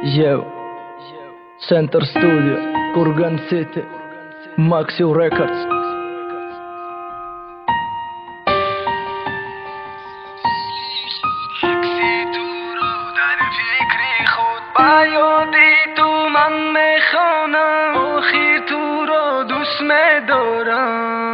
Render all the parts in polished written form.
Yo, Center Studio, Kurgan City, Maxio Records. یادی تو من میخوانم آخر تو را دوست میدارم.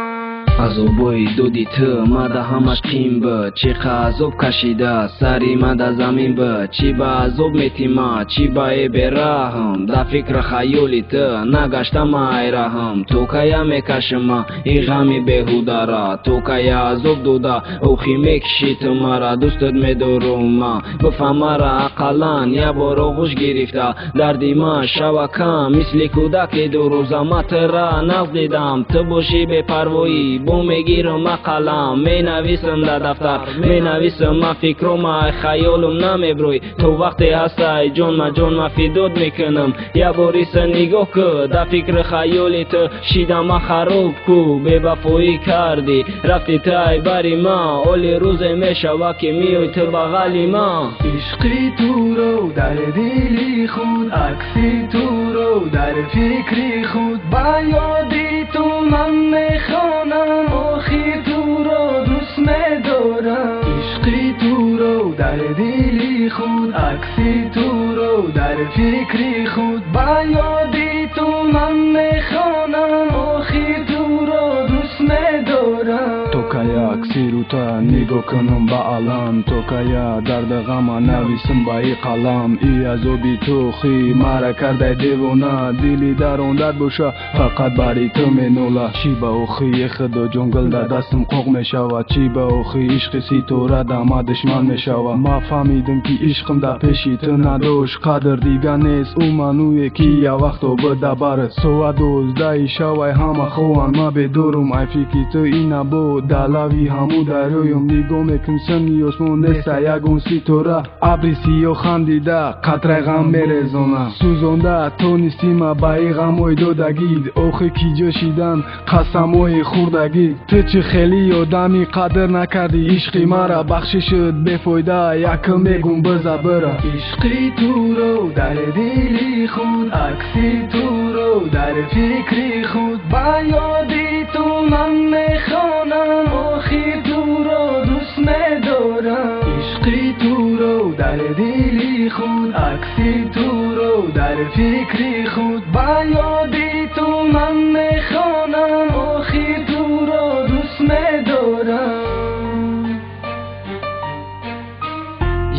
عذابای دودی تو مده همش قیم به چی عذاب کشیده سری مده زمین به چی به عذاب میتیمه چی به برهم در فکر خیالی تو نگشتم ایرهم تو که میکشم ای غمی بهوده را تو که عذاب دوده اوخی میکشی تو مرا دوستت میدارم بفهم را اقلان یه بار آغوش گرفته دردی من شوه کم مثل کودک دو روزه متره نزدیدم تو باشی به پروایی بو میگیرم قلم می نویسم در دفتر می نویسم فکرم خیالم نمیبروی تو وقتی هستی جان ما فیدود میکنم یه باریس نگاه که در فکر خیالی تو شیدم خراب کو بی وفایی کردی رفتی تای بری ما اولی روز میشوه که میوی تو بغلی ما عشقی تو رو در دلی خود عکسی تو رو در فکری خود با یادی تو من میخوانم آخر تو را دوست میدارم. عشقی تو رو در دلی خود عکسی تو رو در فکری خود با یادی تو من میخوانم آخر تو را دوست میدارم. تو که عکسی رو تا نگاه کنم با علم تو که درد غم نویسم با ای قلم ای عذابی تو خی مرا کرده دیوانه دلی درآندت باشه فقط برای تو مینوله چی با اوخی خدا جنگل در دستم قوق میشود چی با اوخی عشق سی تو را دم دشمن میشود ما فهمیدم که عشقم در پیشی تو نداشت قدر دیگه نیست او منوی که یه وقت بده برد سوه 12 شوی همه خوان ما بدورم ای فکر تو این نبود دلوی همو درویم نگاه میکن سنگی اسمون نیست یکون ستاره ابری سیاه خندیده قطره غم میرزانه سوزانده تو نیستی ما با ای غمای دودگی اوخی کی جوشیدن قسمای خوردگی تو چه خیلی آدمی قدر نکردی عشقی مرا بخشی شد بفایده یکم میگم بزا بره. عشقی تو رو در دلی خود عکسی تو رو در فکری خود با یادی تو من میخوانم آخر تو را دوست میدارم. عشقی تو رو در دلی خود عکسی تو رو در فکری خود با یادی تو من میخوانم آخر تو را دوست میدارم.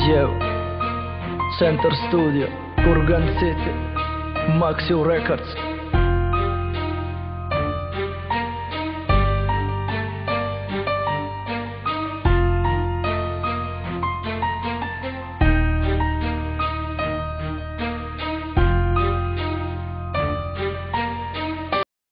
Yo, Center Studio, Kurgan City, Maxio Records.